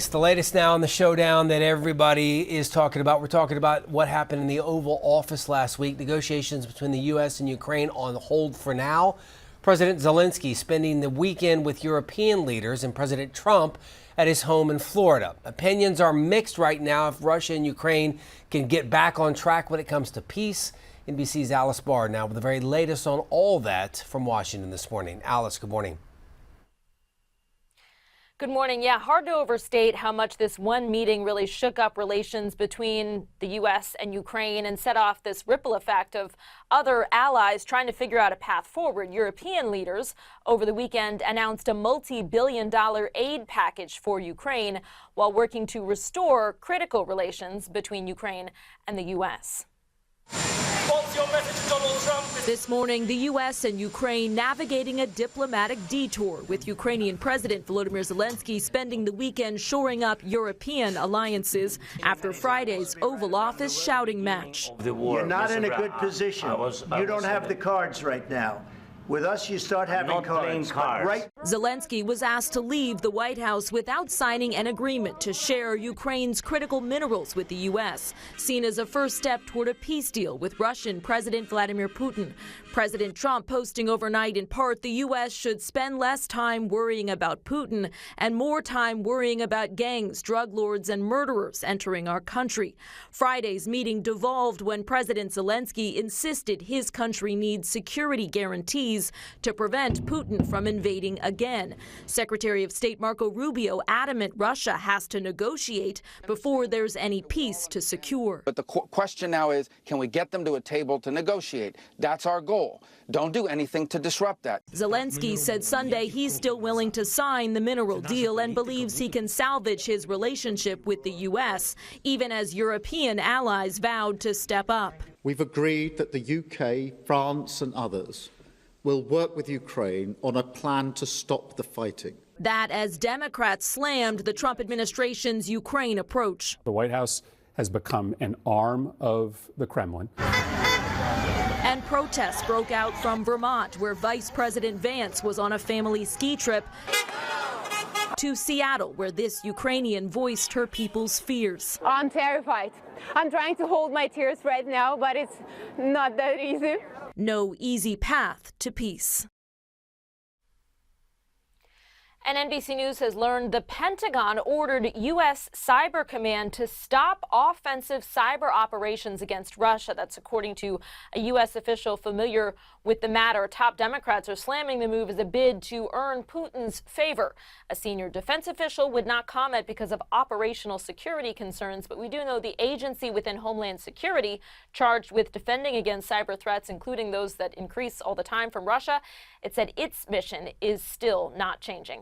It's the latest now on the showdown that everybody is talking about. We're talking about what happened in the Oval Office last week. Negotiations between the U.S. and Ukraine on hold for now. President Zelenskyy spending the weekend with European leaders and President Trump at his home in Florida. Opinions are mixed right now if Russia and Ukraine can get back on track when it comes to peace. NBC's Alice Barr now with the very latest on all that from Washington this morning. Alice, good morning. Good morning. Yeah, hard to overstate how much this one meeting really shook up relations between the U.S. and Ukraine and set off this ripple effect of other allies trying to figure out a path forward. European leaders over the weekend announced a multi-billion-dollar aid package for Ukraine while working to restore critical relations between Ukraine and the U.S. What's your message to Donald Trump? This morning, the U.S. and Ukraine navigating a diplomatic detour, with Ukrainian President Volodymyr Zelenskyy spending the weekend shoring up European alliances after Friday's Oval Office shouting match. You're not in a good position. You don't have the cards right now. With us, you start having cards. Right? Zelenskyy was asked to leave the White House without signing an agreement to share Ukraine's critical minerals with the U.S., seen as a first step toward a peace deal with Russian President Vladimir Putin. President Trump posting overnight in part the U.S. should spend less time worrying about Putin and more time worrying about gangs, drug lords, and murderers entering our country. Friday's meeting devolved when President Zelenskyy insisted his country needs security guarantees to prevent Putin from invading again. Secretary of State Marco Rubio adamant Russia has to negotiate before there's any peace to secure. But the question now is, can we get them to a table to negotiate? That's our goal. Don't do anything to disrupt that. Zelenskyy said Sunday he's still willing to sign the mineral deal and believes he can salvage his relationship with the U.S., even as European allies vowed to step up. We've agreed that the UK, France and others will work with Ukraine on a plan to stop the fighting. That as Democrats slammed the Trump administration's Ukraine approach. The White House has become an arm of the Kremlin. And protests broke out from Vermont, where Vice President Vance was on a family ski trip, to Seattle, where this Ukrainian voiced her people's fears. I'm terrified. I'm trying to hold my tears right now, but it's not that easy. No easy path to peace. And NBC News has learned the Pentagon ordered U.S. Cyber Command to stop offensive cyber operations against Russia. That's according to a U.S. official familiar with the matter. Top Democrats are slamming the move as a bid to earn Putin's favor. A senior defense official would not comment because of operational security concerns, but we do know the agency within Homeland Security charged with defending against cyber threats, including those that increase all the time from Russia, it said its mission is still not changing.